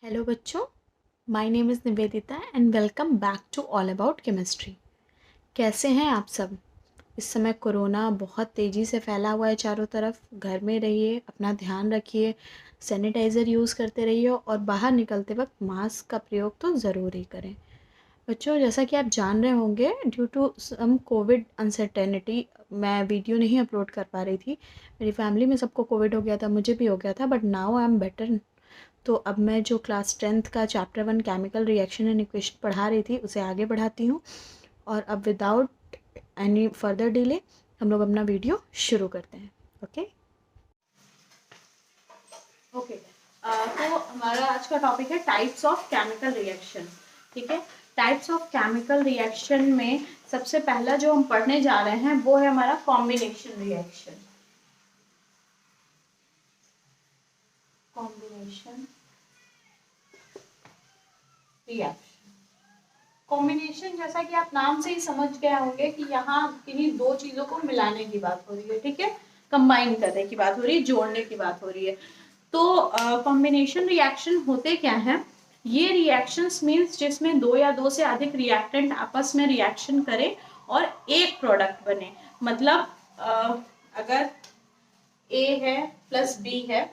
Hello बच्चों, my name is Nivedita and welcome back to all about chemistry. कैसे हैं आप सब? इस समय कोरोना बहुत तेज़ी से फैला हुआ है चारों तरफ। घर में रहिए, अपना ध्यान रखिए, सैनिटाइज़र यूज़ करते रहिए और बाहर निकलते वक्त मास्क का प्रयोग तो ज़रूर ही करें। बच्चों, जैसा कि आप जान रहे होंगे, due to some covid uncertainty मैं वीडियो नहीं अपलोड कर पा रही थी। मेरी फैमिली में सबको कोविड हो गया था, मुझे भी हो गया था, but now I am better. तो अब मैं जो क्लास 10th का chapter 1 chemical reaction and equation पढ़ा रही थी उसे आगे बढ़ाती हूँ। और अब विदाउट एनी फर्दर डिले हम लोग अपना वीडियो शुरू करते हैं। ओके ओके तो हमारा आज का टॉपिक है टाइप्स ऑफ केमिकल रिएक्शन। ठीक है, टाइप्स ऑफ केमिकल रिएक्शन में सबसे पहला जो हम पढ़ने जा रहे हैं वो है हमारा combination reaction. Combination reaction, combination जैसा कि आप नाम से ही समझ गए होंगे कि यहाँ किन्हीं दो चीजों को मिलाने की बात हो रही है। ठीक है, कंबाइन करने की बात हो रही है, जोड़ने की बात हो रही है। तो कॉम्बिनेशन रिएक्शन होते क्या है? ये रिएक्शंस मींस जिसमें दो या दो से अधिक रिएक्टेंट आपस में रिएक्शन करें और एक प्रोडक्ट बने। मतलब अगर ए है प्लस बी है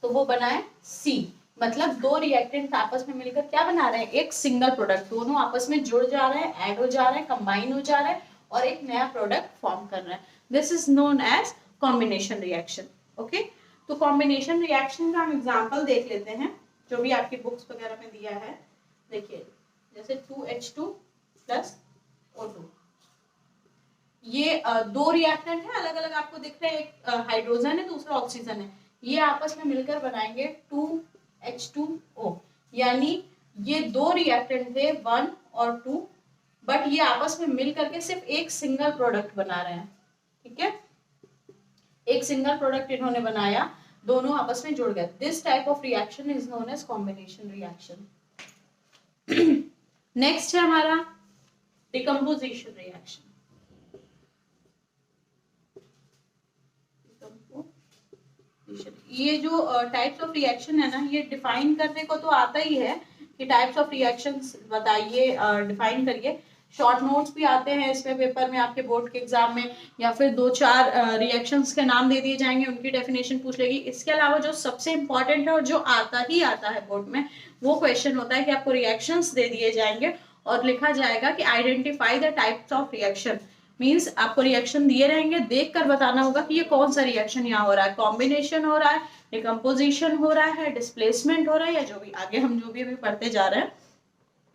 तो वो बनाए सी। मतलब दो रिएक्टेंट आपस में मिलकर क्या बना रहे हैं? एक सिंगल प्रोडक्ट। दोनों आपस में जुड़ जा रहे हैं, ऐड हो जा रहे हैं, कंबाइन हो जा रहे हैं और एक नया प्रोडक्ट फॉर्म कर रहे हैं। This is known as combination reaction. Okay, तो कॉम्बिनेशन रिएक्शन का हम एग्जांपल देख लेते हैं जो भी आपकी बुक्स वगैरह में दिया है। देखिए, जैसे 2H2 प्लस O2, ये दो रिएक्टेंट है, अलग अलग आपको दिख रहे हैं। एक हाइड्रोजन है, दूसरा ऑक्सीजन है। ये आपस में मिलकर बनाएंगे 2H2O। यानी ये दो रिएक्टेंट थे 1 और 2, बट ये आपस में मिल करके सिर्फ एक सिंगल प्रोडक्ट बना रहे हैं। ठीक है, एक सिंगल प्रोडक्ट इन्होंने बनाया, दोनों आपस में जुड़ गए। This type of reaction is known as combination reaction. Next है हमारा डिकम्पोजिशन रिएक्शन। ये जो टाइप्स ऑफ रिएक्शन है ना, ये डिफाइन करने को तो आता ही है कि टाइप्स ऑफ रिएक्शंस बताइए, डिफाइन करिए। शॉर्ट नोट्स भी आते हैं इसमें पेपर में आपके बोर्ड के एग्जाम में, या फिर दो चार रिएक्शंस के नाम दे दिए जाएंगे, उनकी डेफिनेशन पूछ लेगी। इसके अलावा जो सबसे इंपॉर्टेंट है और जो आता ही आता है बोर्ड में, वो क्वेश्चन होता है कि आपको रिएक्शंस दे दिए जाएंगे और लिखा जाएगा कि identify the types of reaction. Means आपको रिएक्शन दिए रहेंगे, देख कर बताना होगा कि ये कौन सा रिएक्शन यहाँ हो रहा है। कॉम्बिनेशन हो रहा है, डिकम्पोजिशन हो रहा है, डिस्प्लेसमेंट हो रहा है, या जो भी आगे हम जो भी अभी पढ़ते जा रहे हैं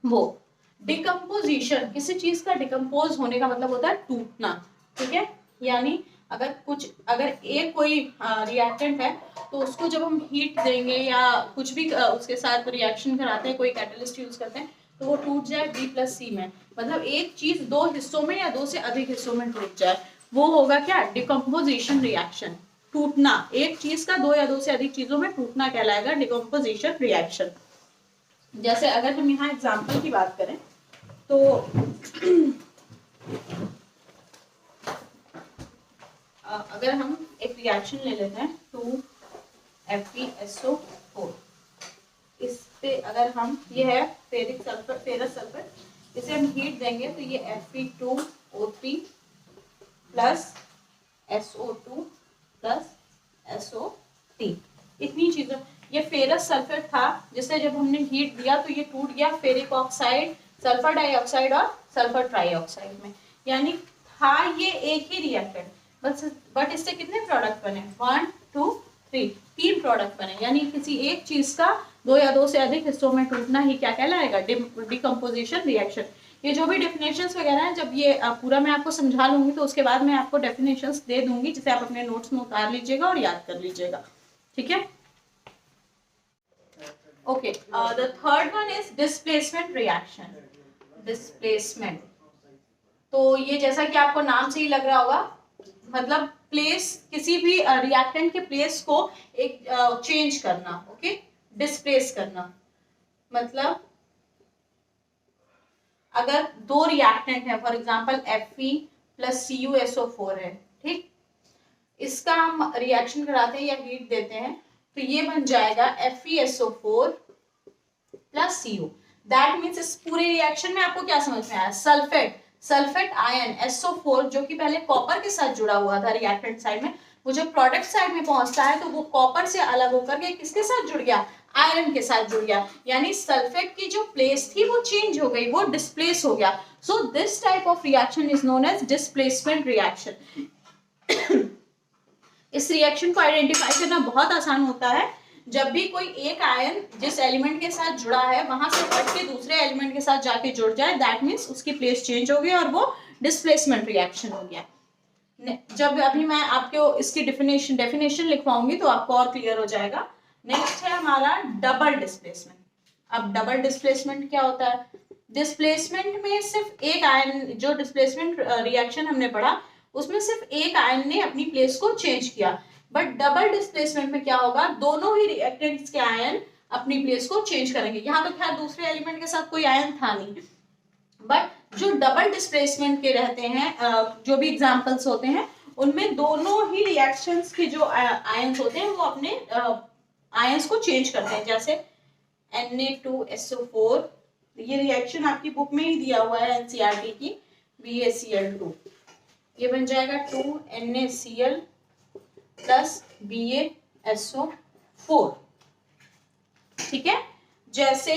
वो। डिकम्पोजिशन, किसी चीज का डिकम्पोज होने का मतलब होता है टूटना। ठीक है, यानी अगर एक कोई रिएक्टेंट है तो उसको जब हम हीट देंगे या कुछ भी उसके साथ रिएक्शन कराते हैं, कोई कैटलिस्ट यूज करते हैं, तो वो टूट जाए B+C में। मतलब एक चीज दो हिस्सों में या दो से अधिक हिस्सों में टूट जाए, वो होगा क्या? Decomposition reaction. टूटना, एक चीज का दो या दो से अधिक चीजों में टूटना कहलाएगा डिकम्पोजिशन रिएक्शन। जैसे अगर हम यहाँ एग्जाम्पल की बात करें तो अगर हम एक रिएक्शन ले लेते हैं 2FeSO4, इस पे अगर हम, ये है फेरिक सल्फर, फेरस सल्फर, इसे हम हीट देंगे तो ये Fe2O3 plus SO2 plus SO3, इतनी चीजों। ये फेरस सल्फेट था जिसे जब हमने हीट दिया तो ये टूट गया फेरिक ऑक्साइड, सल्फर डाइऑक्साइड और सल्फर ट्राइऑक्साइड में। यानी था ये एक ही रिएक्टेंट, बट इससे कितने प्रोडक्ट बने? 1 2 3, तीन प्रोडक्ट बने। यानी किसी एक चीज का दो या दो से अधिक हिस्सों में टूटना ही क्या कहलाएगा? Decomposition reaction. ये जो भी डेफिनेशंस वगैरह हैं, जब ये पूरा मैं आपको समझा लूंगी तो उसके बाद मैं आपको डेफिनेशंस दे दूंगी, जिसे आप अपने नोट्स में उतार लीजिएगा और याद कर लीजिएगा। ठीक है, okay. The third one is displacement reaction. Displacement, तो ये जैसा कि आपको नाम से ही लग रहा होगा, मतलब प्लेस, किसी भी रिएक्टेंट के प्लेस को एक चेंज करना। ओके, डिस्प्लेस करना मतलब अगर दो रिएक्टेंट है, for example Fe plus CuSO4 है, ठीक, इसका हम रिएक्शन कराते हैं या हीट देते हैं तो ये बन जाएगा FeSO4 plus CO। That means इस पूरे रिएक्शन में आपको क्या समझ में आया, सल्फेट आयन SO4 जो कि पहले कॉपर के साथ जुड़ा हुआ था रिएक्टेंट साइड में, वो जब प्रोडक्ट साइड में पहुंचता है तो वो कॉपर से अलग होकर के किसके साथ जुड़ गया, आयरन के साथ जुड़ गया, यानी सल्फेट की जो प्लेस थी वो चेंज हो गई, वो डिस्प्लेस हो गया। So this type of reaction is known as displacement reaction. इस रिएक्शन को आइडेंटिफाई करना बहुत आसान होता है। जब भी कोई एक आयन जिस एलिमेंट के साथ जुड़ा है वहां से हट के दूसरे एलिमेंट के साथ जाके जुड़ जाए, दैट मीन्स उसकी प्लेस चेंज हो गई और वो डिस्प्लेसमेंट रिएक्शन हो गया। जब अभी मैं आपको इसकी डेफिनेशन लिखवाऊंगी तो आपको और क्लियर हो जाएगा। नेक्स्ट है हमारा डबल डिस्प्लेसमेंट। अब डबल डिस्प्लेसमेंट क्या होता है, डिस्प्लेसमेंट में सिर्फ एक आयन, जो डिस्प्लेसमेंट रिएक्शन हमने पढ़ा उसमें सिर्फ एक आयन ने अपनी प्लेस को चेंज किया, बट डबल डिस्प्लेसमेंट में क्या होगा, दोनों ही रिएक्टेंट्स के आयन अपनी प्लेस को चेंज करेंगे। यहाँ तो खैर दूसरे एलिमेंट के साथ कोई आयन था नहीं, बट जो डबल डिस्प्लेसमेंट के रहते हैं, जो भी एग्जांपल्स होते हैं उनमें दोनों ही रिएक्शंस के जो आयंस होते हैं वो अपने आयंस को चेंज करते हैं। जैसे Na2SO4, ये रिएक्शन आपकी बुक में ही दिया हुआ है NCERT की, BaCl2, ये बन जाएगा 2NaCl प्लस BaSO4। ठीक है, जैसे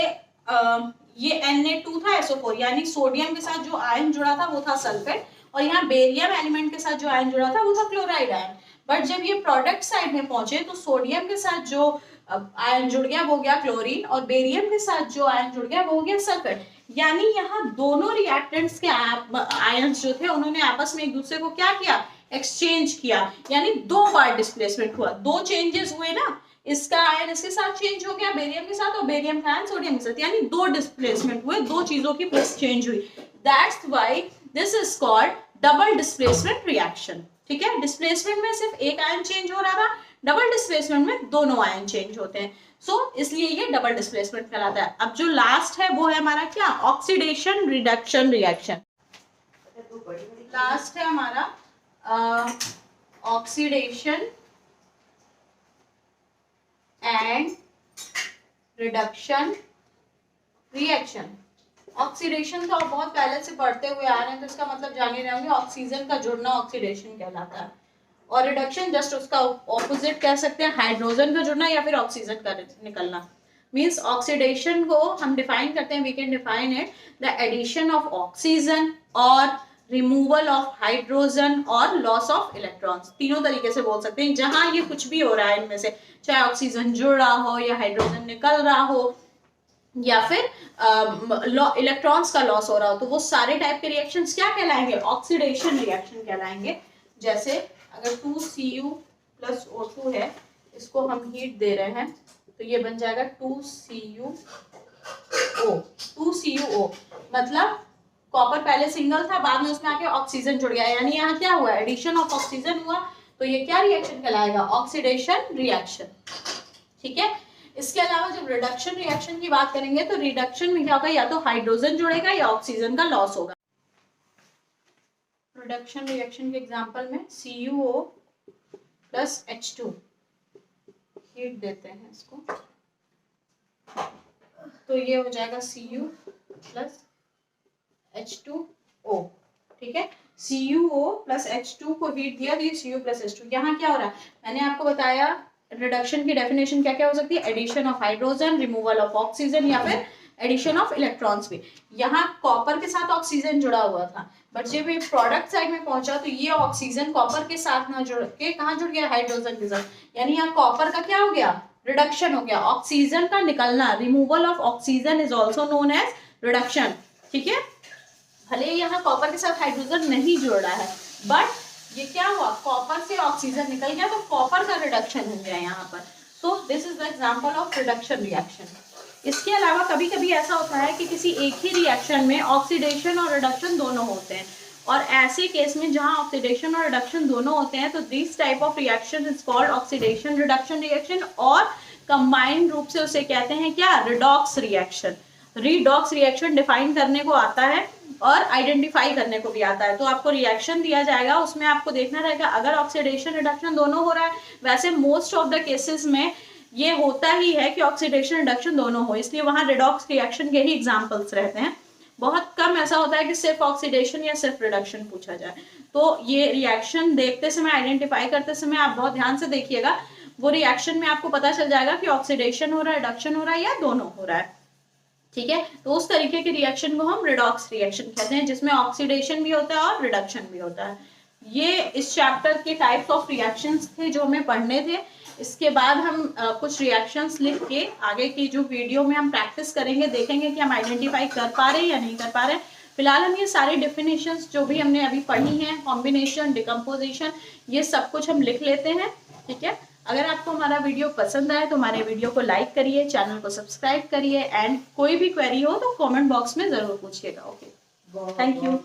ये Na2 था SO4, यानी सोडियम के साथ जो आयन जुड़ा था वो था सल्फेट, और यहाँ बेरियम एलिमेंट के साथ जो आयन जुड़ा था वो था क्लोराइड आयन। बट जब ये प्रोडक्ट साइड में पहुंचे तो सोडियम के साथ जो आयन जुड़ गया वो गया क्लोरीन, और बेरियम के साथ जो आयन जुड़ गया वो हो गया सल्फेट। यानी यहाँ दोनों रिएक्टेंट्स के आयन्स जो थे उन्होंने आपस में एक दूसरे को क्या किया, एक्सचेंज किया, यानी दो बार डिस्प्लेसमेंट हुआ, दो चेंजेस हुए ना, इसका आयन इसके साथ चेंज हो गया बेरियम के साथ, और बेरियम का आयन सोडियम के साथ, यानी दो डिस्प्लेसमेंट हुए, दो चीजों की प्लेस चेंज हुई। That's why this is called double displacement reaction. ठीक है, डिस्प्लेसमेंट में सिर्फ एक आयन चेंज हो रहा था, डबल डिस्प्लेसमेंट में दोनों आयन चेंज होते हैं। सो इसलिए ये डबल डिस्प्लेसमेंट कहलाता है। अब जो लास्ट है वो है हमारा क्या, ऑक्सीडेशन रिडक्शन रिएक्शन। लास्ट है हमारा oxidation and reduction reaction. Oxidation तो आप बहुत पहले से पढ़ते हुए आ रहे हैं, तो इसका मतलब जान ही रहे होंगे, ऑक्सीजन का जुड़ना ऑक्सीडेशन कहलाता है, और रिडक्शन जस्ट उसका ऑपोजिट कह सकते हैं, हाइड्रोजन का जुड़ना या फिर ऑक्सीजन का निकलना। मीन्स ऑक्सीडेशन को हम डिफाइन करते हैं, we can define it the addition of oxygen और रिमूवल ऑफ हाइड्रोजन और लॉस ऑफ इलेक्ट्रॉन्स। तीनों तरीके से बोल सकते हैं, जहां ये कुछ भी हो रहा है इनमें से, चाहे ऑक्सीजन जुड़ रहा हो या हाइड्रोजन निकल रहा हो या फिर इलेक्ट्रॉन्स का लॉस हो रहा हो, तो वो सारे टाइप के रिएक्शंस क्या कहलाएंगे, ऑक्सीडेशन रिएक्शन कहलाएंगे। जैसे अगर 2Cu प्लस O2 है, इसको हम हीट दे रहे हैं तो ये बन जाएगा 2CuO। मतलब कॉपर पहले सिंगल था, बाद में उसमें आके ऑक्सीजन जुड़ गया, यानी यहाँ क्या हुआ, एडिशन ऑफ ऑक्सीजन हुआ, तो ये क्या रिएक्शन कहलाएगा, ऑक्सीडेशन रिएक्शन। ठीक है, इसके अलावा जब रिडक्शन रिएक्शन की बात करेंगे तो रिडक्शन में क्या होगा, या तो हाइड्रोजन जुड़ेगा या ऑक्सीजन का लॉस होगा। रिडक्शन रिएक्शन के एग्जांपल में CuO प्लस H2, हीट देते हैं इसको तो ये हो जाएगा Cu प्लस H2O। ठीक है, CuO प्लस H2 को हीट दिया तो ये Cu प्लस H2। यहाँ क्या हो रहा है, मैंने आपको बताया रिडक्शन की डेफिनेशन क्या क्या हो सकती है, addition of hydrogen, removal of oxygen या फिर एडिशन ऑफ इलेक्ट्रॉन्स भी। यहाँ कॉपर के साथ ऑक्सीजन जुड़ा हुआ था, बट जब ये प्रोडक्ट साइड में पहुंचा तो ये ऑक्सीजन कॉपर के साथ ना जुड़ के कहाँ जुड़ गया, हाइड्रोजन के साथ, यानी यहाँ कॉपर का क्या हो गया, रिडक्शन हो गया, ऑक्सीजन का निकलना, removal of oxygen is also known as reduction. ठीक है, भले यहाँ कॉपर के साथ हाइड्रोजन नहीं जुड़ रहा है, बट ये क्या हुआ, कॉपर से ऑक्सीजन निकल गया तो कॉपर का रिडक्शन हो गया यहाँ पर। So this is the example of reduction reaction. इसके अलावा कभी कभी ऐसा होता है कि किसी एक ही रिएक्शन में ऑक्सीडेशन और रिडक्शन दोनों होते हैं, और ऐसे केस में जहां ऑक्सीडेशन और रिडक्शन दोनों होते हैं तो this type of reaction is called oxidation reduction reaction, और कंबाइंड रूप से उसे कहते हैं क्या, redox reaction. Redox reaction define करने को आता है और आइडेंटिफाई करने को भी आता है। तो आपको रिएक्शन दिया जाएगा, उसमें आपको देखना रहेगा अगर ऑक्सीडेशन रिडक्शन दोनों हो रहा है, वैसे मोस्ट ऑफ द केसेस में ये होता ही है कि ऑक्सीडेशन रिडक्शन दोनों हो, इसलिए वहां रिडॉक्स रिएक्शन के ही एग्जाम्पल्स रहते हैं। बहुत कम ऐसा होता है कि सिर्फ ऑक्सीडेशन या सिर्फ रिडक्शन पूछा जाए। तो ये रिएक्शन देखते समय, आइडेंटिफाई करते समय आप बहुत ध्यान से देखिएगा, वो रिएक्शन में आपको पता चल जाएगा कि ऑक्सीडेशन हो रहा है, रिडक्शन हो रहा है या दोनों हो रहा है। ठीक है, तो उस तरीके के रिएक्शन को हम रिडॉक्स रिएक्शन कहते हैं, जिसमें ऑक्सीडेशन भी होता है और रिडक्शन भी होता है। ये इस चैप्टर के टाइप्स ऑफ रिएक्शंस थे जो हमें पढ़ने थे। इसके बाद हम कुछ रिएक्शंस लिख के आगे की जो वीडियो में हम प्रैक्टिस करेंगे, देखेंगे कि हम आइडेंटिफाई कर पा रहे हैं या नहीं कर पा रहे हैं। फिलहाल हम ये सारी डेफिनेशंस जो भी हमने अभी पढ़ी हैं, कॉम्बिनेशन, डिकम्पोजिशन, ये सब कुछ हम लिख लेते हैं। ठीक है, अगर आपको हमारा वीडियो पसंद आए तो हमारे वीडियो को लाइक करिए, चैनल को सब्सक्राइब करिए, एंड कोई भी क्वेरी हो तो कमेंट बॉक्स में जरूर पूछिएगा। Okay, thank you.